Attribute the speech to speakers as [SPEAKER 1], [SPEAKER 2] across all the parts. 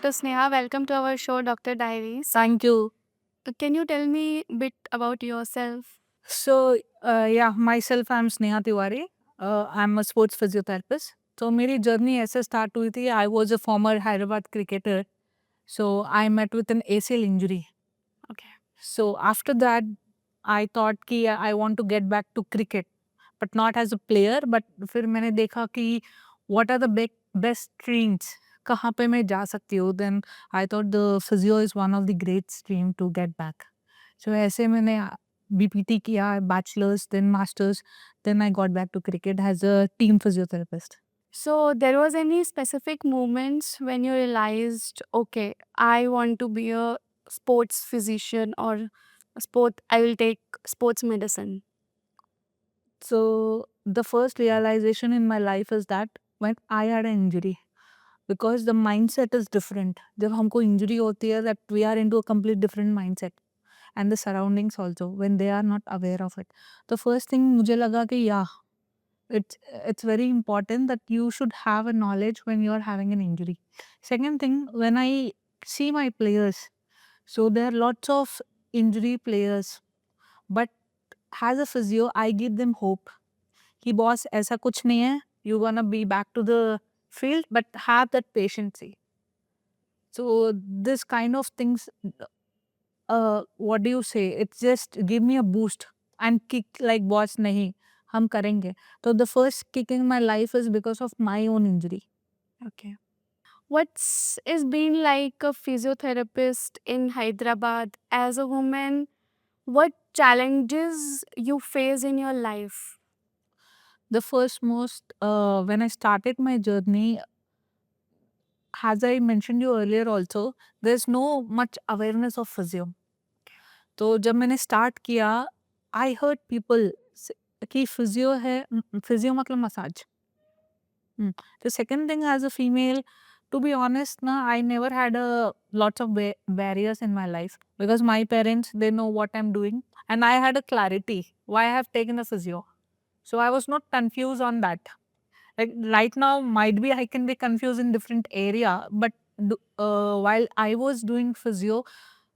[SPEAKER 1] Dr. Sneha. Welcome to our show, Dr. Diaries.
[SPEAKER 2] Thank you.
[SPEAKER 1] Can you tell me a bit about yourself?
[SPEAKER 2] Myself, I'm Sneha Tiwari. I'm a sports physiotherapist. तो मेरी journey ऐसे start हुई थी. I was a former Hyderabad cricketer. So I met with an ACL injury.
[SPEAKER 1] Okay.
[SPEAKER 2] So after that, I thought कि I want to get back to cricket, but not as a player. But फिर मैंने देखा कि what are the best streams, कहाँ पे मैं जा सकती हूँ. Then I thought the physio is one of the great stream to get back. So ऐसे मैंने BPT किया, bachelor's, then master's, then I got back to cricket as a team physiotherapist.
[SPEAKER 1] So, there was any specific moments when you realized, okay, I want to be a sports physician or I will take sports medicine.
[SPEAKER 2] So the first realization in my life is that when I had an injury, because the mindset is different. जब हमको injury होती है, that we are into a complete different mindset, and the surroundings also when they are not aware of it. The first thing मुझे लगा कि it's very important that you should have a knowledge when you are having an injury. Second thing, when I see my players, so there are lots of injury players, but as a physio, I give them hope कि boss ऐसा कुछ नहीं है, you gonna be back to the field but have that patience. So this kind of things, what do you say? It's just give me a boost and kick like boss nahi, हम करेंगे. So the first kick in my life is because of my own injury.
[SPEAKER 1] Okay. What's is being like a physiotherapist in Hyderabad as a woman? What challenges you face in your life?
[SPEAKER 2] The first most when I started my journey, as I mentioned you earlier also, there's no much awareness of physio. तो जब मैंने start किया, I heard people कि physio है, physio मतलब massage. The second thing, as a female, to be honest na, I never had a lots of barriers in my life because my parents, they know what I'm doing, and I had a clarity why I have taken a physio. So I was not confused on that. Like right now, might be I can be confused in different area, but while I was doing physio,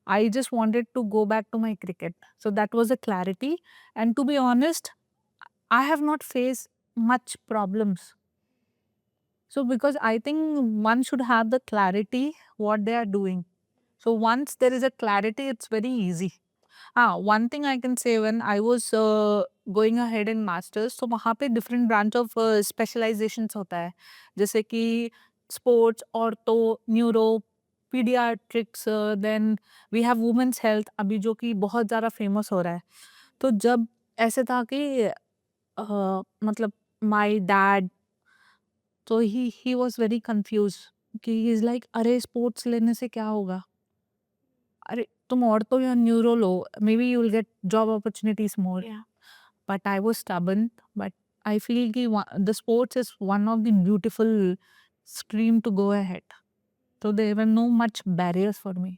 [SPEAKER 2] I just wanted to go back to my cricket. So that was a clarity. And to be honest, I have not faced much problems. So because I think one should have the clarity what they are doing. So once there is a clarity, it's very easy. One thing I can say, when I was going ahead in masters, तो वहाँ पे different branch of specializations होता है. जैसे कि sports, ortho, neuro, pediatrics, then we have women's health अभी जो कि बहुत ज़्यादा famous हो रहा है. तो जब ऐसे था कि मतलब my dad, तो he was very confused कि he is like, अरे sports लेने से क्या होगा? अरे तुम ऑर्थो या न्यूरो लो, maybe you will get job opportunities more.
[SPEAKER 1] Yeah.
[SPEAKER 2] But I was stubborn. But I feel कि the sports is one of the beautiful stream to go ahead. So there were no much barriers for me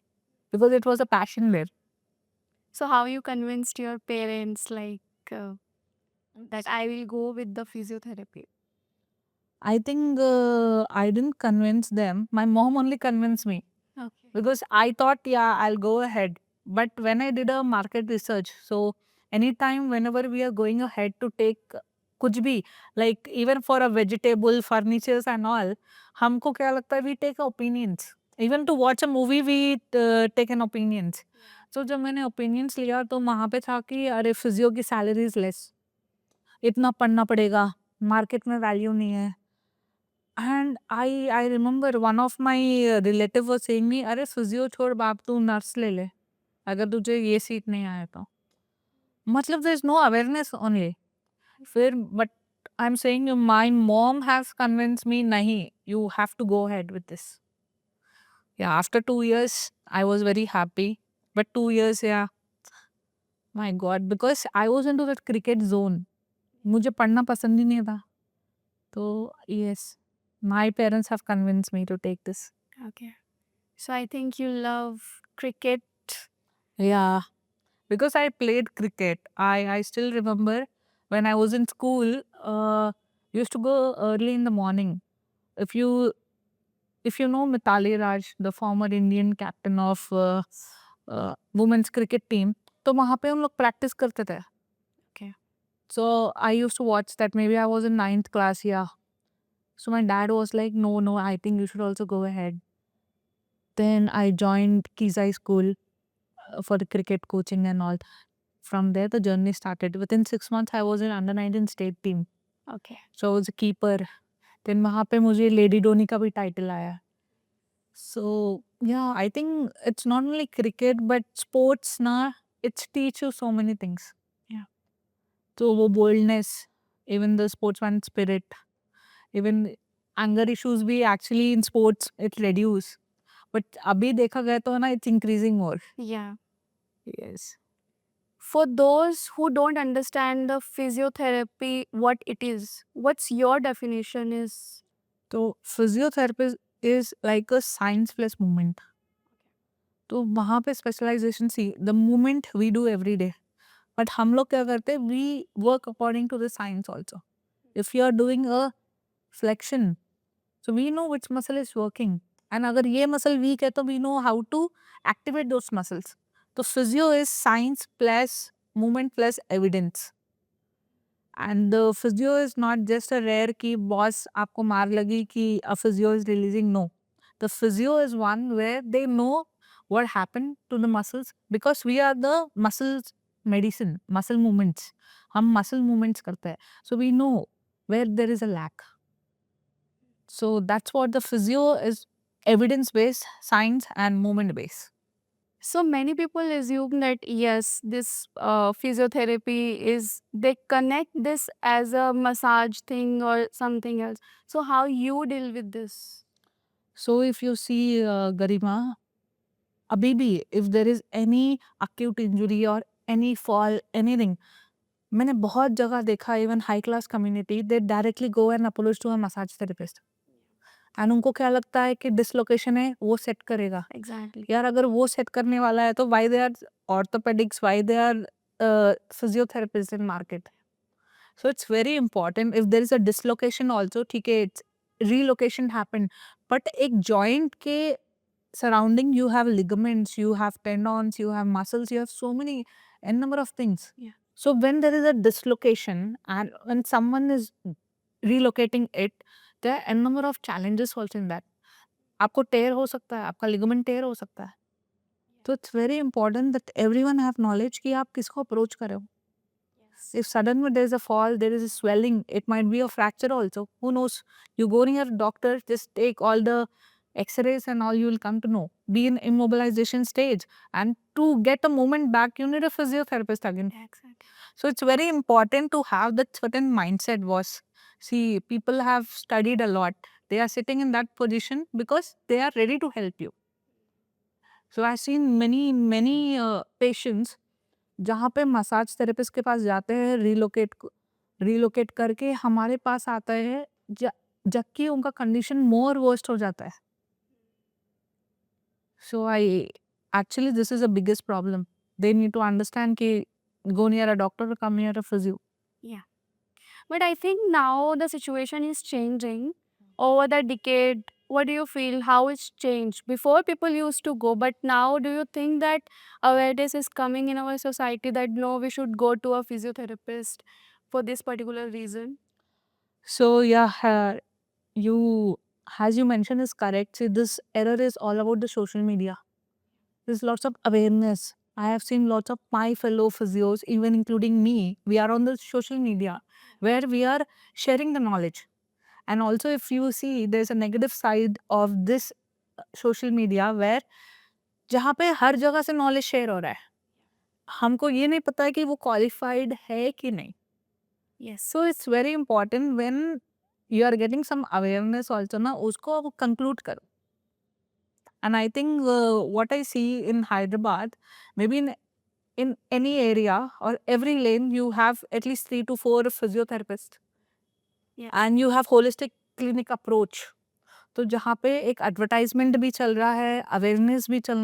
[SPEAKER 2] because it was a passion there.
[SPEAKER 1] So, how you convinced your parents uh, that I will go with the physiotherapy?
[SPEAKER 2] I think I didn't convince them. My mom only convinced me
[SPEAKER 1] Okay.
[SPEAKER 2] because I thought, yeah, I'll go ahead. But when I did a market research, so anytime, whenever we are going ahead to take कुछ भी, like even for a vegetable, furnitures and all, हमको क्या लगता है, we take opinions. Even to watch a movie, we take an opinions. So जब मैंने opinions लिया, तो वहाँ पे था कि अरे फिजियो की सैलरी इज लेस, इतना पढ़ना पड़ेगा, मार्केट में वैल्यू नहीं है. And I remember one of my relative was saying me, अरे फिजियो छोड़ बाप, तू नर्स ले ले अगर तुझे ये सीट नहीं आया तो. मतलब there is no awareness only. फिर but I am saying you, my mom has convinced me, नहीं, you have to go ahead with this. Yeah after 2 years I was very happy. But 2 years, yeah my god, because I was into that cricket zone. मुझे पढ़ना पसंद ही नहीं था. तो yes, my parents have convinced me to take this.
[SPEAKER 1] Okay. So, I think you love cricket.
[SPEAKER 2] Yeah, because I played cricket. I still remember when I was in school, used to go early in the morning. If you if you know Mithali Raj, the former Indian captain of women's cricket team, तो वहाँ पे हम लोग practice करते थे.
[SPEAKER 1] Okay.
[SPEAKER 2] So I used to watch that. Maybe I was in 9th class, yeah. So my dad was like, no, I think you should also go ahead. Then I joined Kizai school for the cricket coaching and all. From there, the journey started. Within 6 months, I was in under 19 state team.
[SPEAKER 1] Okay.
[SPEAKER 2] So I was a keeper. Then वहाँ पे मुझे lady Downey का भी title आया. So yeah, I think it's not only cricket but sports na, it teach you so many things.
[SPEAKER 1] Yeah.
[SPEAKER 2] So वो boldness, even the sportsman spirit, even anger issues भी actually in sports it reduce. But अभी देखा गया तो ना it's increasing more.
[SPEAKER 1] Yeah.
[SPEAKER 2] Yes.
[SPEAKER 1] For those who don't understand the physiotherapy, what it is, what's your definition is?
[SPEAKER 2] तो physiotherapist is like a science plus movement. तो वहाँ पे specialization see the movement we do every day but हम लोग क्या करते हैं we work according to the science also if you are doing a flexion so we know which muscle is working and अगर ये मसल वीक है तो we know how to activate those muscles तो physio is science plus movement plus evidence and the physio is not just a rare कि boss आपको मार लगी कि a physio is releasing no the physio is one where they know what happened to the muscles because we are the muscles medicine muscle movements हम muscle movements करते हैं so we know where there is a lack so that's what the physio is evidence based science and movement based.
[SPEAKER 1] So many people assume that yes, this physiotherapy is, they connect this as a massage thing or something else. So how you deal with this?
[SPEAKER 2] So if you see Garima abhi bhi if there is any acute injury or any fall anything मैंने बहुत जगह देखा even high class community they directly go and approach to a massage therapist and उनको क्या लगता है कि dislocation है वो सेट करेगा
[SPEAKER 1] Exactly.
[SPEAKER 2] यार अगर वो सेट करने वाला है तो why they are orthopedics why they are physiotherapist in market so it's very important if there is a dislocation also ठीक है इट्स रीलोकेशन हैपन बट एक जॉइंट के surrounding you have ligaments you have tendons you have muscles you have so many n number of things.
[SPEAKER 1] Yeah.
[SPEAKER 2] So when there is a dislocation and when someone is relocating it there are n number of challenges also in that आपको टेयर हो सकता है आपका ligament tear हो सकता है तो it's very important that everyone have knowledge कि आप किसको अप्रोच कर रहे हो if suddenly there is a fall there is a swelling it might be a fracture also who knows you go near a doctor just take all the x-rays and all you will come to know be in immobilization stage and to get a movement back you need a physiotherapist again.
[SPEAKER 1] Exactly.
[SPEAKER 2] So it's very important to have that certain mindset was see people have studied a lot they are sitting in that position because they are ready to help you. So I've seen many patients जहाँ पे massage therapist के पास जाते हैं relocate करके हमारे पास आता है जबकि उनका कंडीशन मोर वर्स्ट हो जाता है so I actually this is a biggest problem they need to understand कि go near a doctor come near a physio.
[SPEAKER 1] Yeah. But I think now the situation is changing over the decade. What do you feel? How it's changed? Before people used to go, but now do you think that awareness is coming in our society that no, we should go to a physiotherapist for this particular reason?
[SPEAKER 2] So yeah, you as you mentioned is correct. See, this error is all about the social media. There's lots of awareness. I have seen lots of my fellow physios, even including me. We are on the social media where we are sharing the knowledge. And also, if you see, there's a negative side of this social media where जहाँ पे हर जगह से knowledge share हो रहा है हमको ये नहीं पता है कि वो क्वालिफाइड है कि नहीं
[SPEAKER 1] Yes.
[SPEAKER 2] So it's very important when you are getting some awareness also ना उसको कंक्लूड करो and I think what I see in Hyderabad may be in any area or every lane you have at least 3 to 4 physiotherapists.
[SPEAKER 1] Yeah.
[SPEAKER 2] And you have holistic clinic approach. तो जहाँ पे एक advertisement भी चल रहा है अवेयरनेस भी चल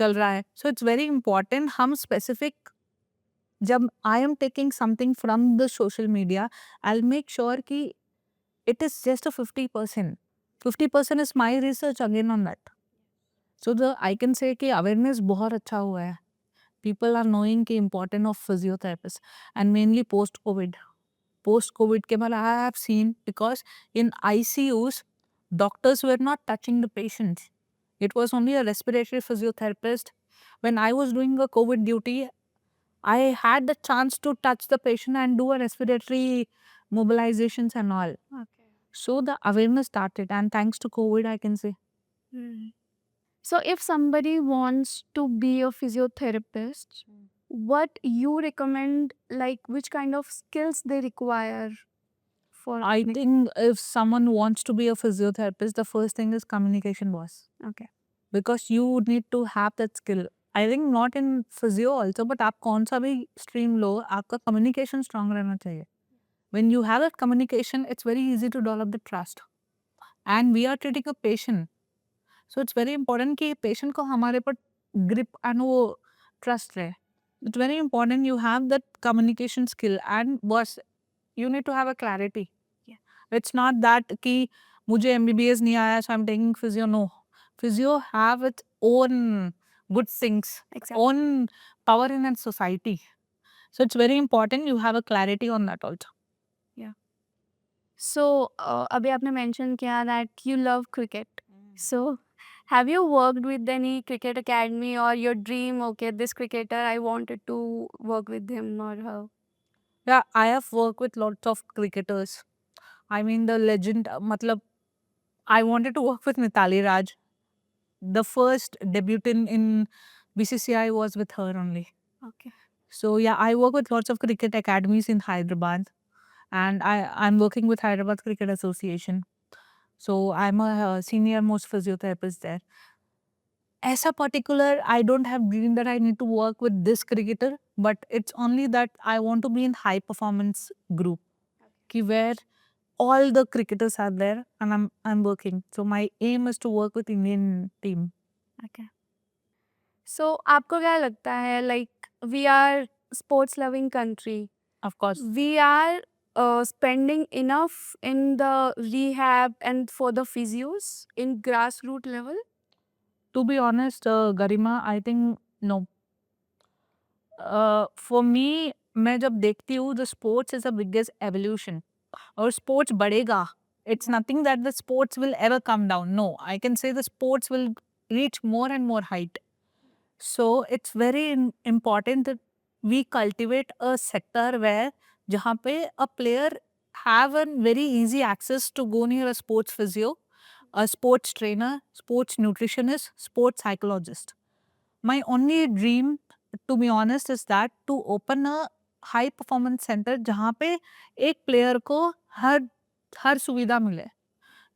[SPEAKER 2] रहा है सो इट्स वेरी इंपॉर्टेंट हम स्पेसिफिक जब I am taking something from the social media I make sure कि it is just a 50%. 50% is my research again on that. So I can say कि awareness बहुत अच्छा हुआ है. People are knowing the importance of physiotherapists, and mainly post COVID. Post COVID के बाद I have seen, because in ICUs doctors were not touching the patients. It was only a respiratory physiotherapist. When I was doing a COVID duty, I had the chance to touch the patient and do a respiratory mobilizations and all.
[SPEAKER 1] Okay.
[SPEAKER 2] So the awareness started, and thanks to COVID, I can say.
[SPEAKER 1] So, if somebody wants to be a physiotherapist, what you recommend, like which kind of skills they require for
[SPEAKER 2] I think if someone wants to be a physiotherapist, the first thing is communication, boss.
[SPEAKER 1] Okay.
[SPEAKER 2] Because you need to have that skill. I think not in physio also, but आप कौन सा भी stream लो, आपका communication strong रहना चाहिए. When you have that communication, it's very easy to develop the trust. And we are treating a patient. So it's very important कि patient को हमारे पर grip and वो trust रहे. It's very important you have that communication skill, and boss, you need to have a clarity.
[SPEAKER 1] Yeah.
[SPEAKER 2] It's not that कि मुझे MBBS नहीं आया, so I'm taking physio. No. Physio have its own good things,
[SPEAKER 1] Exactly.
[SPEAKER 2] own power in a society. So it's very important you have a clarity on that also.
[SPEAKER 1] So, अभी आपने mention किया that you love cricket. So, have you worked with any cricket academy or your dream? Okay, this cricketer I wanted to work with him or her.
[SPEAKER 2] Yeah, I have worked with lots of cricketers. I mean the legend, matlab, I wanted to work with Mithali Raj. The first debut in BCCI was with her only.
[SPEAKER 1] Okay.
[SPEAKER 2] So yeah, I work with lots of cricket academies in Hyderabad, and I'm working with Hyderabad Cricket Association. So I'm a senior most physiotherapist there. As a particular, I don't have dream that I need to work with this cricketer, but it's only that I want to be in high performance group, where all the cricketers are there and I'm working. So my aim is to work with Indian team.
[SPEAKER 1] Okay. So, आपको क्या लगता है, like we are sports loving country.
[SPEAKER 2] Of course.
[SPEAKER 1] We are spending enough in the rehab and for the physios in grassroots level?
[SPEAKER 2] To be honest, Garima, I think no. For me, मैं जब देखती हूँ, the sports is the biggest evolution. और sports बढ़ेगा. It's nothing that the sports will ever come down. No, I can say the sports will reach more and more height. So it's very important that we cultivate a sector where जहाँ पे a player have a very easy access to go near a sports physio, a sports trainer, sports nutritionist, sports psychologist. My only dream, to be honest, is that to open a high performance center जहाँ पे एक player को हर सुविधा मिले.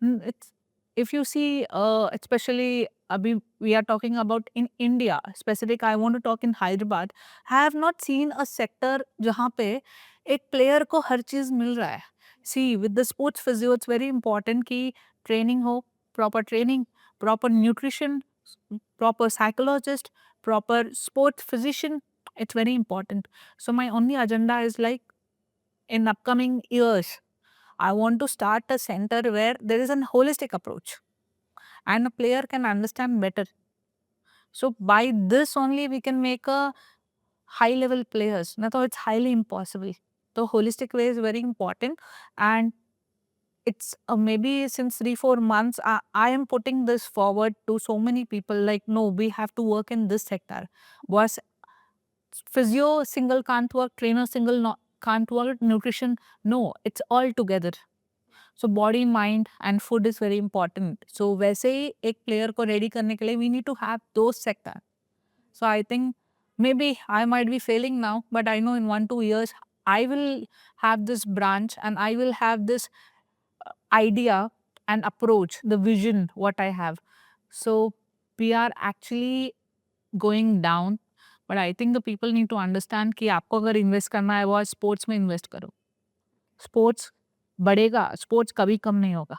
[SPEAKER 2] It's, if you see, especially abhi we are talking about in India specific, I want to talk in Hyderabad. I have not seen a sector जहाँ पे एक player को हर चीज मिल रहा है. See, with the sports physio, it's very important कि training हो, proper training, proper nutrition, proper psychologist, proper sports physician. It's very important. So my only agenda is like in upcoming years, I want to start a center where there is a holistic approach and a player can understand better. So by this only we can make a high level players. Not though it's highly impossible. The holistic way is very important, and it's maybe since 3-4 months I am putting this forward to so many people like no, we have to work in this sector. Was physio single can't work, trainer single can't work, nutrition, no, it's all together. So body, mind and food is very important. So वैसे ही एक player को ready करने के लिए we need to have those sector. So I think maybe I might be failing now, but I know in 1-2 years I will have this branch and I will have this idea and approach, the vision what I have. So we are actually going down, but I think the people need to understand कि आपको अगर invest करना है वो sports में invest करो. Sports बढ़ेगा, sports कभी कम नहीं होगा.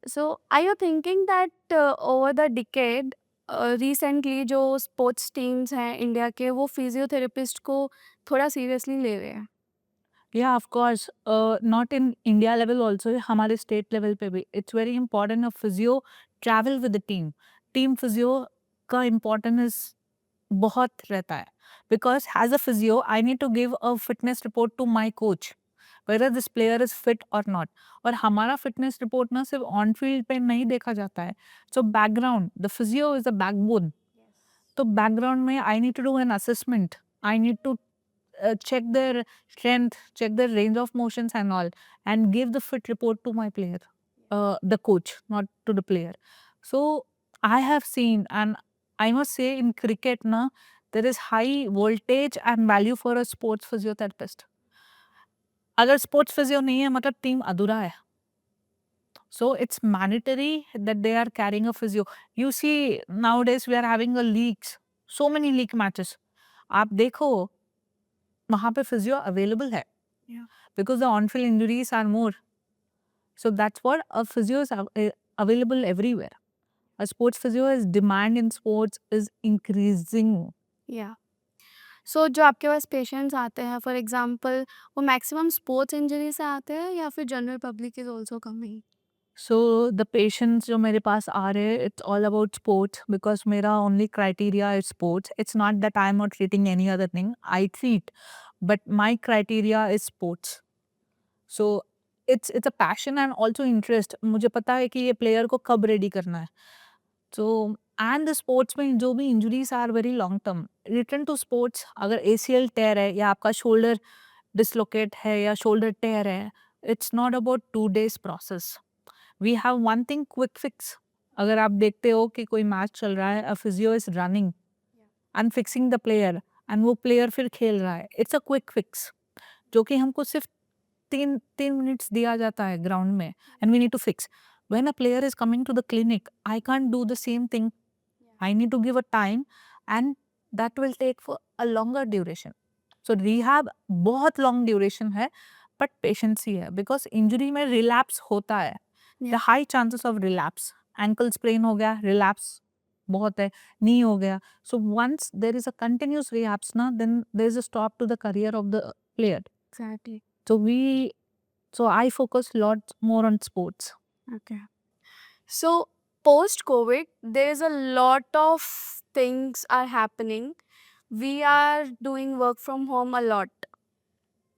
[SPEAKER 1] So, are you thinking that over the decade, recently जो sports teams हैं इंडिया के वो physiotherapist को थोड़ा seriously ले रहे हैं?
[SPEAKER 2] Yeah, of course. Not in India level also, हमारे state level पे भी. It's very important a physio travel with the team. Team physio का importance बहुत रहता है. Because as a physio, I need to give a fitness report to my coach. Whether this player is fit or not. और हमारा fitness report ना सिर्फ on field पे नहीं देखा जाता है. So background, the physio is the backbone. तो background में I need to do an assessment. I need to check their strength, check their range of motions and all, and give the fit report to my player, the coach, not to the player. So I have seen, and I must say in cricket, na, there is high voltage and value for a sports physiotherapist. अगर sports physio नहीं है मतलब team अधूरा है. So it's mandatory that they are carrying a physio. You see nowadays we are having a leagues, so many league matches. आप देखो वहाँ पे physio available है.
[SPEAKER 1] Yeah.
[SPEAKER 2] Because the on-field injuries are more. So that's what a physio is available everywhere. A sports physio is demand in sports is increasing.
[SPEAKER 1] या सो जो आपके पास patients आते हैं फॉर एग्जांपल वो मैक्सिमम स्पोर्ट्स इंजरी से आते हैं या फिर general public is also coming?
[SPEAKER 2] So the patients जो मेरे पास आ रहे हैं, it's all about sports because मेरा only criteria is sports. It's not that I'm not treating any other thing. I treat, but my criteria is sports. So it's a passion and also interest. मुझे पता है कि ये player को कब ready करना है. So and the sports में जो भी injuries are very long term. Return to sports अगर ACL tear है या आपका shoulder dislocate है या shoulder tear है, it's not about 2 days process. We have one thing quick fix. अगर आप देखते हो कि कोई मैच चल रहा है, a physio is running and fixing the player and वो player फिर खेल रहा है. It's a quick fix जो कि हमको सिर्फ 3 मिनट्स दिया जाता है ग्राउंड में and we need to fix. When a player is coming to the clinic, I can't do the same thing. I need to give a time and that will take for a longer duration. So rehab बहुत long duration है but patience ही है because injury में relapse होता है. The
[SPEAKER 1] Yeah.
[SPEAKER 2] high chances of relapse. Ankle sprain हो गया, relapse बहुत है, knee हो गया. So once there is a continuous relapse ना, then there is a stop to the career of the player.
[SPEAKER 1] Exactly.
[SPEAKER 2] So I focus lot more on sports.
[SPEAKER 1] Okay. So post covid there is a lot of things are happening. We are doing work from home a lot.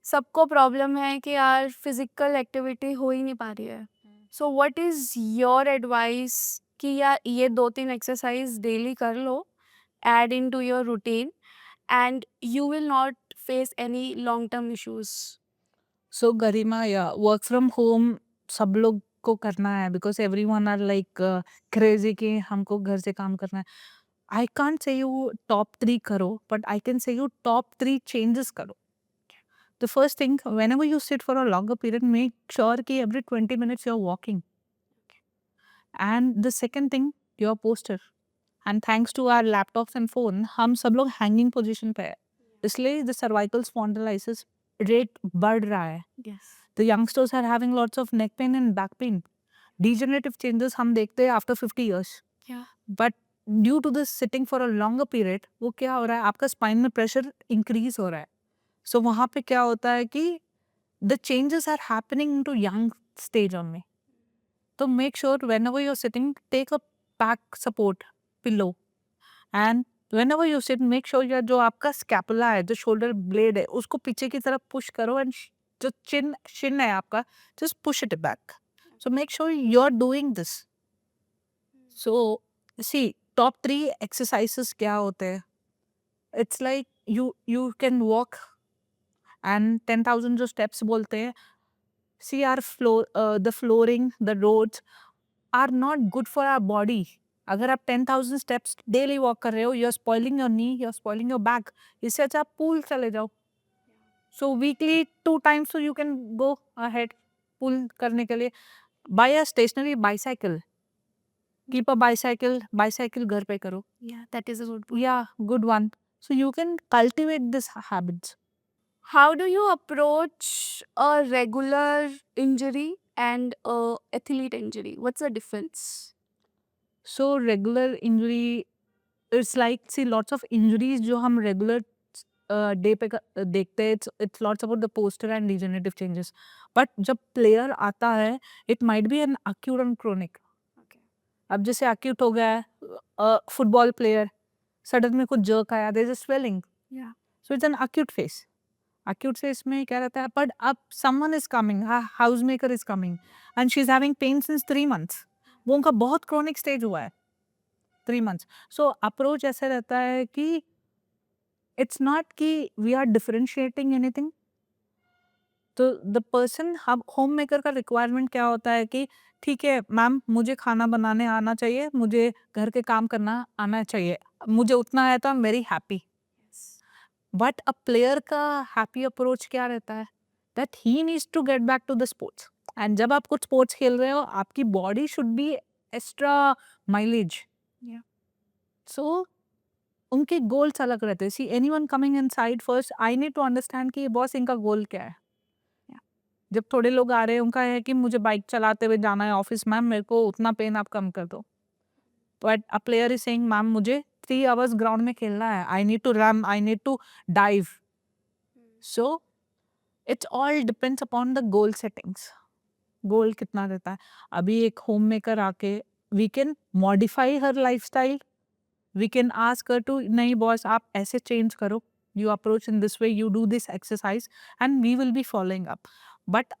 [SPEAKER 1] सबको problem है कि यार physical activity हो ही नहीं पा रही है. So what is your advice कि यार ये 2-3 एक्सरसाइज डेली कर लो, add into your routine, and you will not face any long term issues?
[SPEAKER 2] So Garima, yeah, work from home सब लोग को करना है because everyone are like crazy कि हमको घर से काम करना है. I can't say you top 3 करो, but I can say you top 3 changes करो. The first thing, whenever you sit for a longer period, make sure कि every 20 minutes you're walking. And the second thing, your posture. And thanks to our laptops and phone, हम सब लोग hanging position पे है. इसलिए the cervical spondylosis rate बढ़ रहा है.
[SPEAKER 1] Yes.
[SPEAKER 2] The youngsters are having lots of neck pain and back pain. Degenerative changes हम देखते हैं after 50 years.
[SPEAKER 1] Yeah.
[SPEAKER 2] But due to this sitting for a longer period, वो क्या हो रहा है, आपका spine में pressure increase हो रहा है. So वहाँ पे क्या होता है कि the changes are happening into young stage only. So make sure whenever you're sitting, take a back support pillow. And whenever you sit, make sure your जो आपका scapula है, जो shoulder blade है, उसको पीछे की तरफ push करो and जो shin है आपका, just push it back. So make sure you're doing this. So see, top 3 exercises क्या होते हैं? It's like you can walk and 10,000 जो steps बोलते हैं. See our floor, the flooring, the roads are not good for our body. अगर आप 10,000 steps daily walk कर रहे हो, you're spoiling your knee, you're spoiling your back. इससे अच्छा आप pool चले जाओ. So weekly 2 times so you can go ahead pool करने के लिए. Buy a stationary bicycle. Keep a bicycle घर पे करो.
[SPEAKER 1] Yeah, that is a good one.
[SPEAKER 2] Yeah, good one. So you can cultivate these habits.
[SPEAKER 1] How do you approach a regular injury and a athlete injury? What's the difference?
[SPEAKER 2] So regular injury, it's like see lots of injuries जो हम regular day पे देखते हैं, it's lots about the posture and degenerative changes, but जब player आता है it might be an acute and chronic.
[SPEAKER 1] Okay.
[SPEAKER 2] अब जैसे अक्यूट हो गया है फुटबॉल प्लेयर, सडन में कुछ जर्क आया, there is a swelling,
[SPEAKER 1] Yeah.
[SPEAKER 2] So it's an acute phase. Acute phase में क्या रहता है, बट अब someone is coming, house maker is coming and she is having pain since 3 months, वो उनका बहुत क्रोनिक स्टेज हुआ है 3 months। सो अप्रोच ऐसे रहता है कि इट्स नॉट कि वी आर डिफरेंशिएटिंग एनीथिंग। तो द पर्सन, हम होम मेकर का रिक्वायरमेंट क्या होता है कि ठीक है मैम, मुझे खाना बनाने आना चाहिए, मुझे घर के काम करना आना चाहिए, मुझे उतना है तो I am very happy.
[SPEAKER 1] Yes.
[SPEAKER 2] But a player का हैप्पी अप्रोच क्या रहता है, that he needs to get back to the sports. And जब आप कुछ स्पोर्ट्स खेल रहे हो, आपकी body should be extra mileage.
[SPEAKER 1] Yeah.
[SPEAKER 2] So उनके गोल्स अलग रहते हैं। See anyone coming inside, first I need to understand कि बॉस इनका गोल क्या है।
[SPEAKER 1] Yeah.
[SPEAKER 2] जब थोड़े लोग आ रहे हैं, उनका है कि मुझे बाइक चलाते हुए जाना है ऑफिस, मैम मेरे को उतना पेन आप कम कर दो। But a player is saying ma'am मुझे 3 hours ग्राउंड में खेलना है, I need to run, I need to dive. So it's all depends upon the goal settings. Goal कितना रहता है। अभी एक होम मेकर आके we can modify her lifestyle, we can ask her to नहीं बॉस आप ऐसे चेंज करो, you approach in this way, you do this exercise, and we will be following up. But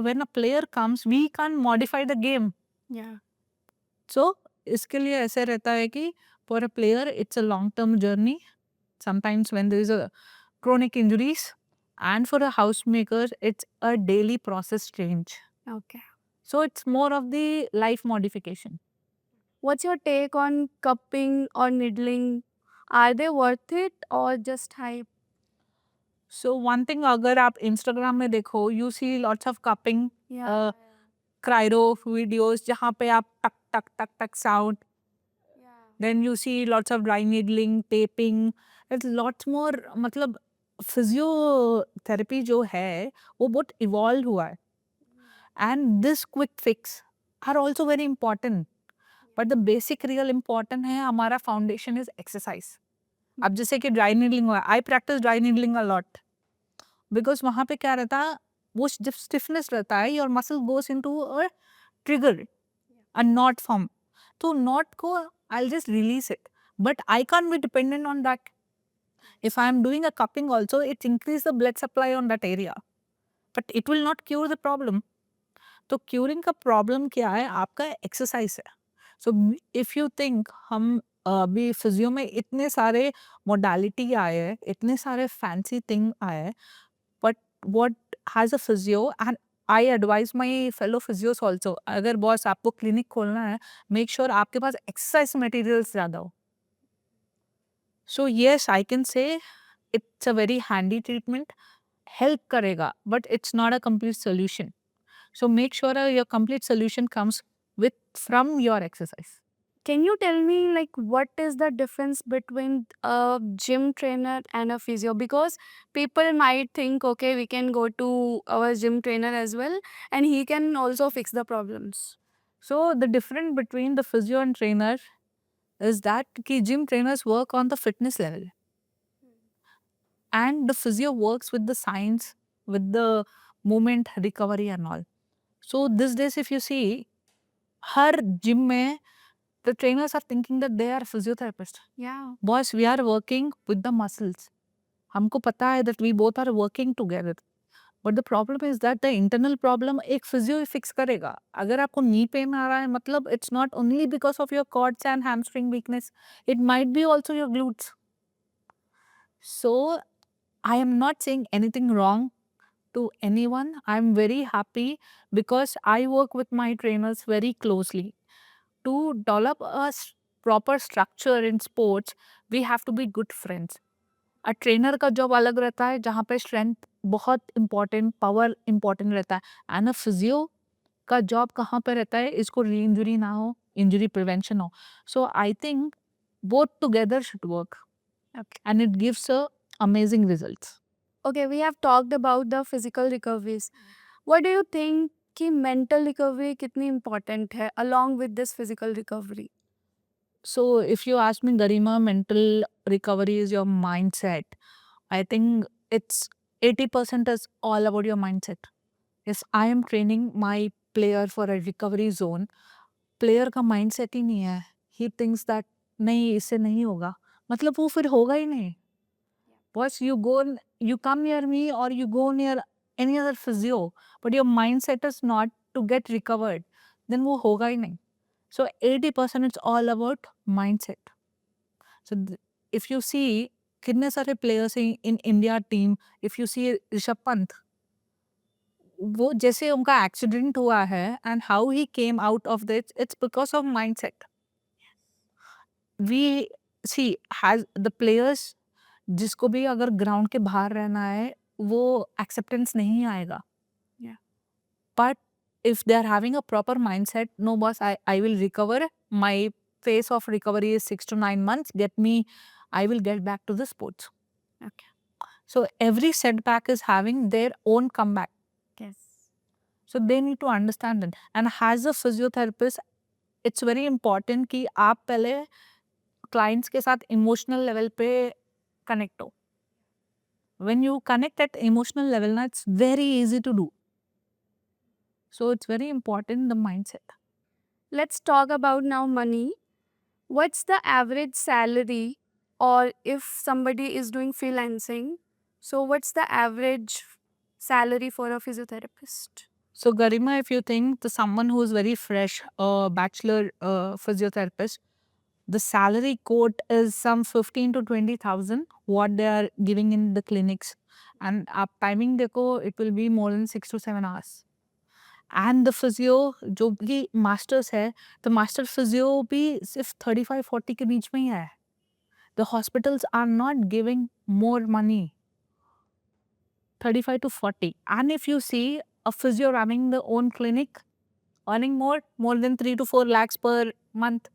[SPEAKER 2] when a player comes, we can't modify the game.
[SPEAKER 1] Yeah.
[SPEAKER 2] So इसके लिए ऐसे रहता है कि for a player it's a long term journey, sometimes when there is a chronic injuries, and for a housemaker it's a daily process change.
[SPEAKER 1] Okay.
[SPEAKER 2] So it's more of the life modification.
[SPEAKER 1] What's your take on cupping or needling? Are they worth it or just hype?
[SPEAKER 2] So one thing, अगर आप Instagram में देखो, you see lots of cupping,
[SPEAKER 1] Yeah.
[SPEAKER 2] Chiro videos जहाँ पे आप टक टक टक टक sound,
[SPEAKER 1] Yeah.
[SPEAKER 2] Then you see lots of dry needling, taping, it's lots more. मतलब फिजियोथेरेपी जो है वो बहुत इवॉल्व हुआ है, and this quick fix are also very important, but the basic real important है हमारा फाउंडेशन इज एक्सरसाइज। अब जैसे कि ड्राई नीडलिंग हुआ, I practice dry needling a lot, because वहाँ पे क्या रहता है, वो जब स्टिफनेस रहता है, your muscle goes into a trigger, a knot form. तो knot को I'll just release it, but I can't be dependent on that. If I am doing a cupping also, it increase the blood supply on that area, but it will not cure the problem. तो curing का problem क्या है, आपका exercise है। So if you think हम अभी physio में इतने सारे मोडालिटी आए हैं, इतने सारे फैंसी थिंग आए हैं, but what has a physio, and I advise my fellow physios also, अगर बॉस आपको क्लिनिक खोलना है, मेक श्योर आपके पास एक्सरसाइज मटेरियल्स ज़्यादा हो। So yes I can say it's a very handy treatment, help करेगा, but it's not a complete solution. So make sure your complete solution comes with from your exercise.
[SPEAKER 1] Can you tell me like what is the difference between a gym trainer and a physio? Because people might think, okay, we can go to our gym trainer as well and he can also fix the problems.
[SPEAKER 2] So the difference between the physio and trainer is that कि gym trainers work on the fitness level, and the physio works with the science, with the movement recovery and all. So these days if you see, her gym में the trainers are thinking that they are physiotherapist.
[SPEAKER 1] Yeah.
[SPEAKER 2] Boys, we are working with the muscles. हमको पता है that we both are working together. But the problem is that the internal problem एक physio fix करेगा। अगर आपको knee pain आ रहा है, मतलब it's not only because of your quads and hamstring weakness, it might be also your glutes. So I am not saying anything wrong to anyone. I'm very happy because I work with my trainers very closely. To develop a proper structure in sports, we have to be good friends. A trainer का job अलग रहता है, जहाँ पे strength बहुत important, power important रहता है, and a physio का जॉब कहाँ पे रहता है, इसको री इंजरी ना हो, इंजरी प्रिवेंशन हो। So I think both together should work,
[SPEAKER 1] Okay.
[SPEAKER 2] And it gives a amazing results.
[SPEAKER 1] Okay, we have talked about the physical recoveries. What do you think कि mental recovery कितनी important है along with this physical recovery?
[SPEAKER 2] So if you ask me, Garima, mental recovery is your mindset. I think it's 80% is all about your mindset. Yes, I am training my player for a recovery zone. Player का mindset ही नहीं है. He thinks that नहीं इससे नहीं होगा. मतलब वो फिर होगा ही नहीं. Once you come near me or you go near any other physio, but your mindset is not to get recovered, then वो होगा ही नहीं. So 80% it's all about mindset. So if you see कितने सारे players in India team, if you see Rishabh Pant, वो जैसे उनका accident हुआ है and how he came out of this, it's because of mindset. We see has the players, जिसको भी अगर ग्राउंड के बाहर रहना है वो एक्सेप्टेंस नहीं आएगा.
[SPEAKER 1] Yeah.
[SPEAKER 2] But if they are having a proper mindset, no boss, I will recover. My phase of recovery is 6 to 9 months. I will get back to the sports.
[SPEAKER 1] Okay.
[SPEAKER 2] So every setback is having their own comeback.
[SPEAKER 1] Yes.
[SPEAKER 2] So they need to understand it. And as a physiotherapist, it's very important कि आप पहले clients के साथ emotional level पे connect हो. When you connect at emotional level, na, it's very easy to do. So it's very important the mindset.
[SPEAKER 1] Let's talk about now money. What's the average salary, or if somebody is doing freelancing, so what's the average salary for a physiotherapist?
[SPEAKER 2] So Garima, if you think to someone who is very fresh, bachelor physiotherapist, the salary quote is some 15 to 20,000 what they are giving in the clinics, and आप timing देखो it will be more than 6 to 7 hours. And the physio जो भी masters है, the master physio भी सिर्फ 35-40 के बीच में ही है. The hospitals are not giving more money, 35 to 40. And if you see a physio running the own clinic, earning more than 3 to 4 lakhs per month.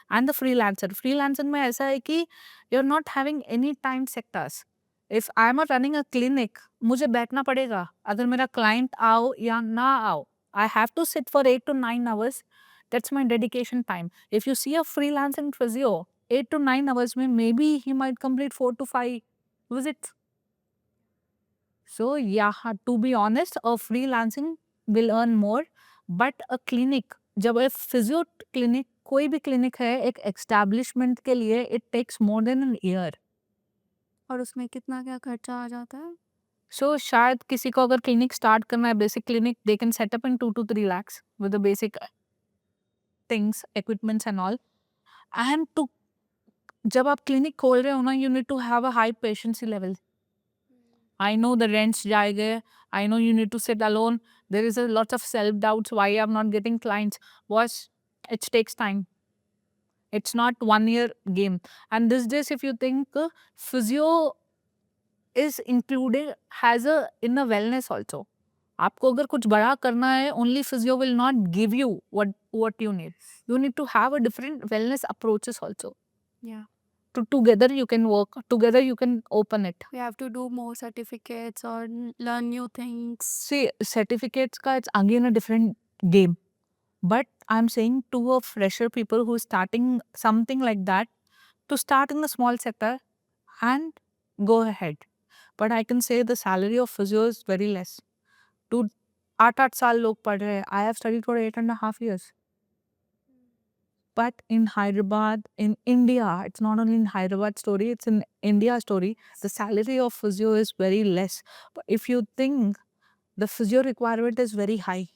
[SPEAKER 2] And the freelancer में ऐसा है कि you're not having any time sectors. If I'm running a clinic, मुझे बैठना पड़ेगा. अगर मेरा client आओ या ना आओ, I have to sit for 8 to 9 hours. That's my dedication time. If you see a freelancing physio, 8 to 9 hours में maybe he might complete 4 to 5 visits. So yeah, to be honest, a freelancing will earn more, but a clinic, जब एक physio clinic, कोई भी clinic है एक establishment के लिए, it takes more than an year.
[SPEAKER 1] और उसमें कितना क्या खर्चा आ जाता है?
[SPEAKER 2] So शायद किसी को अगर clinic start करना है, basic clinic, they can set up in 2 to 3 lakhs with the basic things, equipments and all. And to जब आप clinic खोल रहे हो ना, you need to have a high patience level. I know the rents जाएंगे. I know you need to sit alone. There is a lot of self doubts why I'm not getting clients. Boss, it takes time. It's not 1 year game. And these days, if you think physio is included has a in a wellness also. आपको अगर कुछ बड़ा करना है, only physio will not give you what you need. You need to have a different wellness approaches also.
[SPEAKER 1] Yeah.
[SPEAKER 2] Together you can work. Together you can open it.
[SPEAKER 1] We have to do more certificates or learn new things.
[SPEAKER 2] See, certificates ka it's again a different game. But I'm saying to a fresher people who is starting something like that, to start in the small sector and go ahead. But I can say the salary of physio is very less. To 8 साल लोग पढ़ रहे हैं. I have studied for 8.5 years. But in Hyderabad, in India, it's not only in Hyderabad story, it's in India story. The salary of physio is very less. But if you think the physio requirement is very high,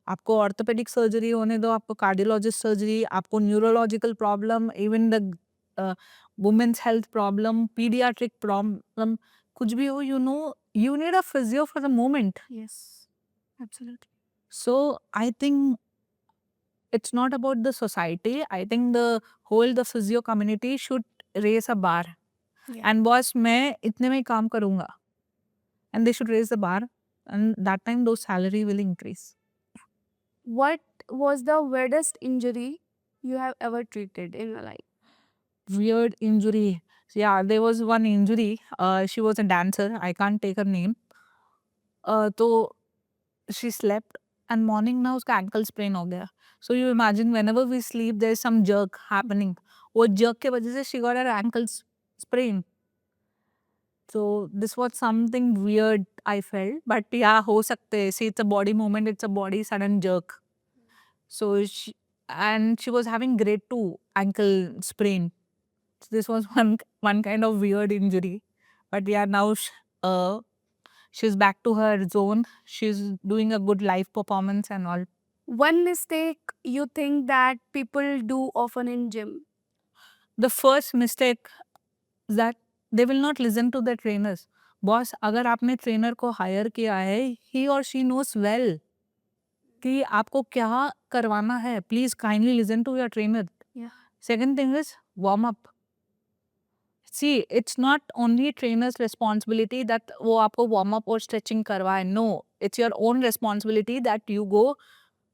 [SPEAKER 2] आपको orthopedic surgery होने दो, आपको cardiologist surgery, आपको neurological problem, even the women's health problem, pediatric problem, कुछ भी हो, you need a physio for the moment.
[SPEAKER 1] Yes, absolutely.
[SPEAKER 2] So I think it's not about the society. I think the physio community should raise a bar.
[SPEAKER 1] Yeah.
[SPEAKER 2] And boss, मैं इतने में ही काम करूंगा. And they should raise the bar, and that time those salary will increase.
[SPEAKER 1] What was the weirdest injury you have ever treated in your life?
[SPEAKER 2] Weird injury. Yeah, there was one injury. She was a dancer. I can't take her name. तो she slept and morning ना उसका ankle sprain हो गया. So you imagine whenever we sleep there is some jerk happening. वो jerk के वजह से she got her ankles sprained. So this was something weird I felt, but yeah, हो सकते हैं. See, it's a body movement, it's a body sudden jerk. So she was having grade 2 ankle sprain. So this was one kind of weird injury. But yeah, now she's back to her zone. She's doing a good live performance and all.
[SPEAKER 1] One mistake you think that people do often in gym?
[SPEAKER 2] The first mistake is that they will not listen to the trainers. Boss अगर आपने trainer को higher किया है ही और she nose well कि आपको क्या करवाना है. Please kindly listen to your trainer.
[SPEAKER 1] Yeah.
[SPEAKER 2] Second thing is warm up. See it's not only trainer's responsibility that वो आपको वार्म अप और स्ट्रेचिंग करवाए. No, it's your own responsibility that you go.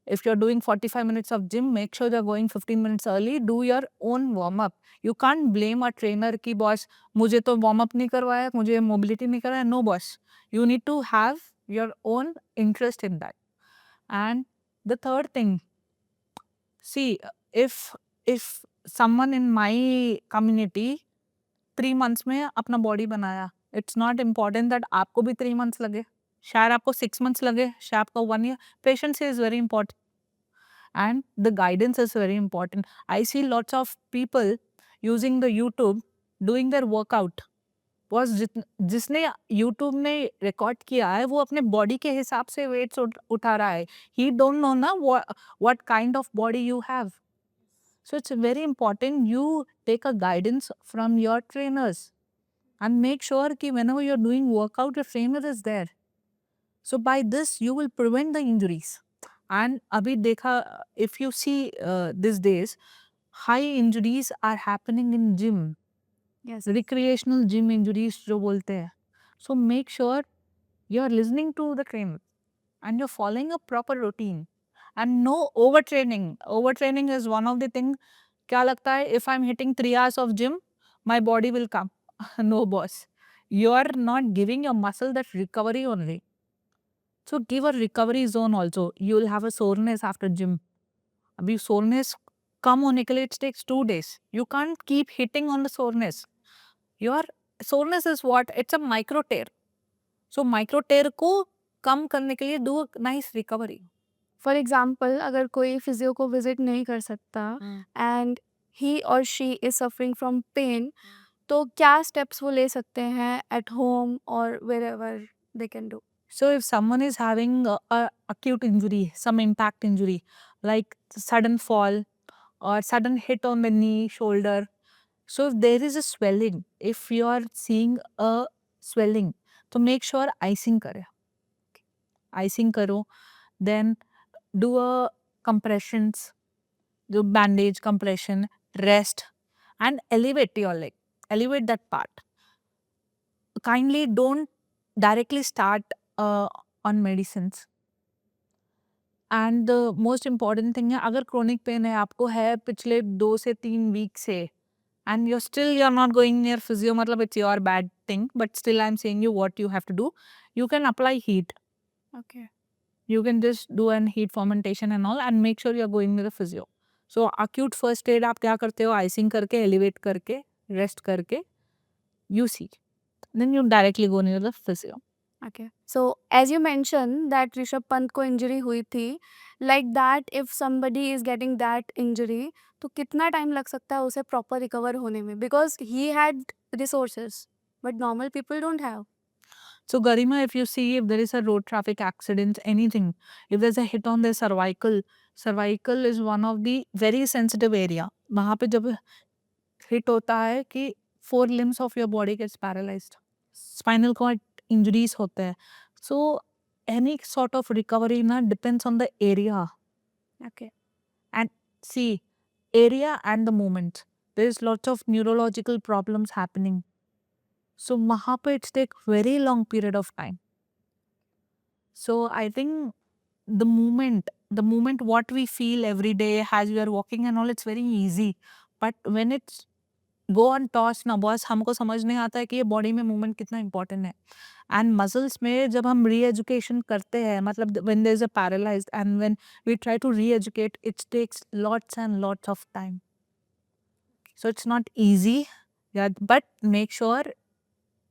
[SPEAKER 2] If you're doing 45 minutes of gym, make sure you're going 15 minutes early. Do your own warm up. You can't blame a trainer कि boss मुझे तो warm up नहीं करवाया, मुझे mobility नहीं कराया. No boss. You need to have your own interest in that. And the third thing, see, if someone in my community 3 months में अपना body बनाया, it's not important that आपको भी 3 months लगे. शायद आपको 6 months लगे, शायद आपको 1 year. Patience is very important. And the guidance is very important. I see lots of people using the YouTube doing their workout. Boss जिसने यूट्यूब में रिकॉर्ड किया है वो अपने बॉडी के हिसाब से वेट्स उठा रहा है. ही डोंट नो ना what kind of body you have. So it's very important you take a guidance from your trainers and make sure कि whenever you're doing workout, your trainer is there. So by this, you will prevent the injuries. And abhi dekha, if you see these days, high injuries are happening in gym.
[SPEAKER 1] Yes.
[SPEAKER 2] Recreational gym injuries जो बोलते हैं. So make sure you're listening to the trainer and you're following a proper routine. And no overtraining. Overtraining is one of the things. क्या लगता है if I'm hitting 3 hours of gym, my body will come. No boss. You're not giving your muscle that recovery only. So give a recovery zone also. You will have a soreness after gym. अभी soreness कम होने के लिए it takes 2 days. You can't keep hitting on the soreness. Your soreness is what? It's a micro tear. So micro tear को कम करने के लिए do a nice recovery.
[SPEAKER 1] For example अगर कोई फिजियो को विजिट नहीं कर सकता एंड ही और she is suffering from pain, तो क्या स्टेप्स वो ले सकते हैं एट होम और wherever they can do?
[SPEAKER 2] So if someone is having a acute injury, some impact injury, like sudden fall or sudden hit on the knee, shoulder. So if there is a swelling, if you are seeing a swelling, तो make sure icing करे. Icing करो. Then do a compressions, do bandage compression, rest, and elevate your leg. Elevate that part. Kindly don't directly start on medicines. And the most important thing है अगर chronic pain है आपको है पिछले 2 से 3 week से and you are not going near physio मतलब it's your bad thing but still I am saying you what you have to do. You can apply heat.
[SPEAKER 1] Okay.
[SPEAKER 2] You can just do an heat fermentation and all and make sure you're going to the physio. So acute first aid आप क्या करते हो? Icing करके, elevate करके, rest करके, you see. Then you directly go near the physio.
[SPEAKER 1] Okay. So as you mention that Rishabh Pant को injury हुई थी, like that if somebody is getting that injury, तो कितना टाइम लग सकता है उसे प्रॉपर रिकवर होने में? Because he had resources but normal people don't have.
[SPEAKER 2] So Garima, if you see if there is a road traffic accident, anything, if there's a hit on the cervical is one of the very sensitive area. वहाँ पे जब hit होता है कि 4 limbs of your body gets paralyzed. Spinal cord injuries होते हैं. So any sort of recovery na depends on the area.
[SPEAKER 1] Okay.
[SPEAKER 2] And see, area and the moment. There's lots of neurological problems happening. So वहाँ पे it's take very long period of time. So I think the moment what we feel every day as we are walking and all, it's very easy. But when it's go on toss ना boss हमको समझ नहीं आता है कि ये body में movement कितना इंपॉर्टेंट है. एंड मसल्स में जब हम री एजुकेशन करते हैं मतलब when there is a paralyzed and when we try to reeducate it takes lots and lots of time. So it's not easy. Yeah, but make sure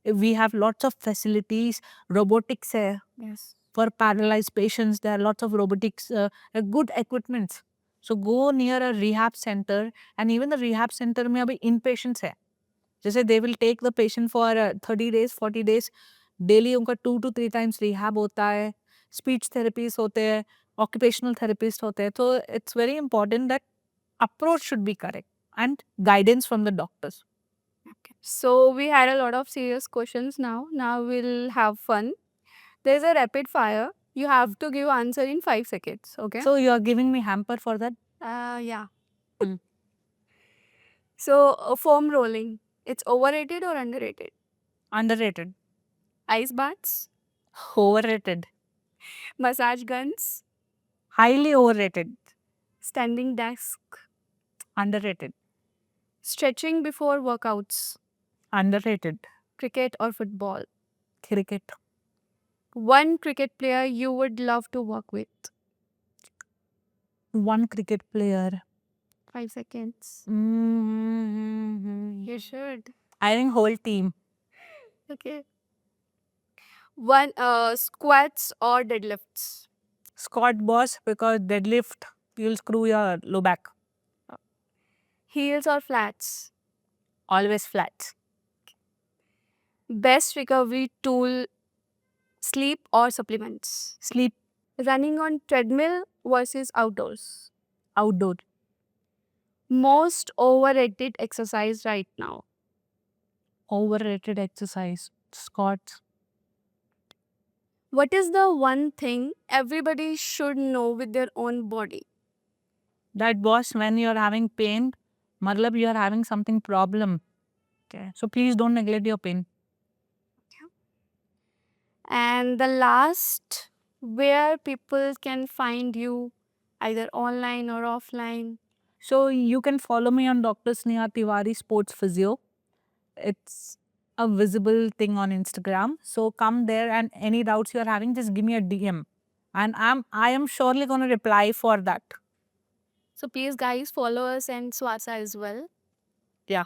[SPEAKER 2] We have lots of facilities, robotics hai.
[SPEAKER 1] Yes.
[SPEAKER 2] For paralyzed patients, there are lots of robotics, good equipments. So go near a rehab center, and even the rehab center में अभी inpatients है. जैसे they will take the patient for 30 days, 40 days, daily उनका 2 to 3 times rehab होता है, speech therapies होते हैं, occupational therapists होते हैं. So it's very important that approach should be correct and guidance from the doctors.
[SPEAKER 1] Okay. So we had a lot of serious questions now. Now we'll have fun. There's a rapid fire. You have to give answer in 5 seconds. Okay.
[SPEAKER 2] So you are giving me hamper for that?
[SPEAKER 1] Yeah.
[SPEAKER 2] Hmm.
[SPEAKER 1] So foam rolling. It's overrated or underrated?
[SPEAKER 2] Underrated.
[SPEAKER 1] Ice baths,
[SPEAKER 2] Overrated.
[SPEAKER 1] massage guns,
[SPEAKER 2] Highly overrated.
[SPEAKER 1] standing desk,
[SPEAKER 2] Underrated.
[SPEAKER 1] stretching before workouts,
[SPEAKER 2] Underrated.
[SPEAKER 1] cricket or football.
[SPEAKER 2] Cricket.
[SPEAKER 1] One cricket player you would love to work with.
[SPEAKER 2] One cricket player.
[SPEAKER 1] 5 seconds.
[SPEAKER 2] Mm-hmm.
[SPEAKER 1] You should.
[SPEAKER 2] I think whole team.
[SPEAKER 1] Okay. One squats or deadlifts.
[SPEAKER 2] Squat boss, because deadlift you'll screw your low back.
[SPEAKER 1] Heels or flats.
[SPEAKER 2] Always flat.
[SPEAKER 1] Best recovery tool, sleep or supplements.
[SPEAKER 2] Sleep
[SPEAKER 1] Running on treadmill versus outdoors.
[SPEAKER 2] outdoor.
[SPEAKER 1] Most overrated exercise right now.
[SPEAKER 2] Overrated exercise. Squats.
[SPEAKER 1] What is the one thing everybody should know with their own body?
[SPEAKER 2] That boss, when you're having pain, matlab you're having something problem. Okay. So please don't neglect your pain.
[SPEAKER 1] And the last, where people can find you either online or offline.
[SPEAKER 2] So you can follow me on Dr. Sneha Tiwari Sports Physio. It's a visible thing on Instagram. So come there, and any doubts you're having, just give me a DM. And I am surely gonna reply for that.
[SPEAKER 1] So please guys follow us and Swasa as well.
[SPEAKER 2] Yeah.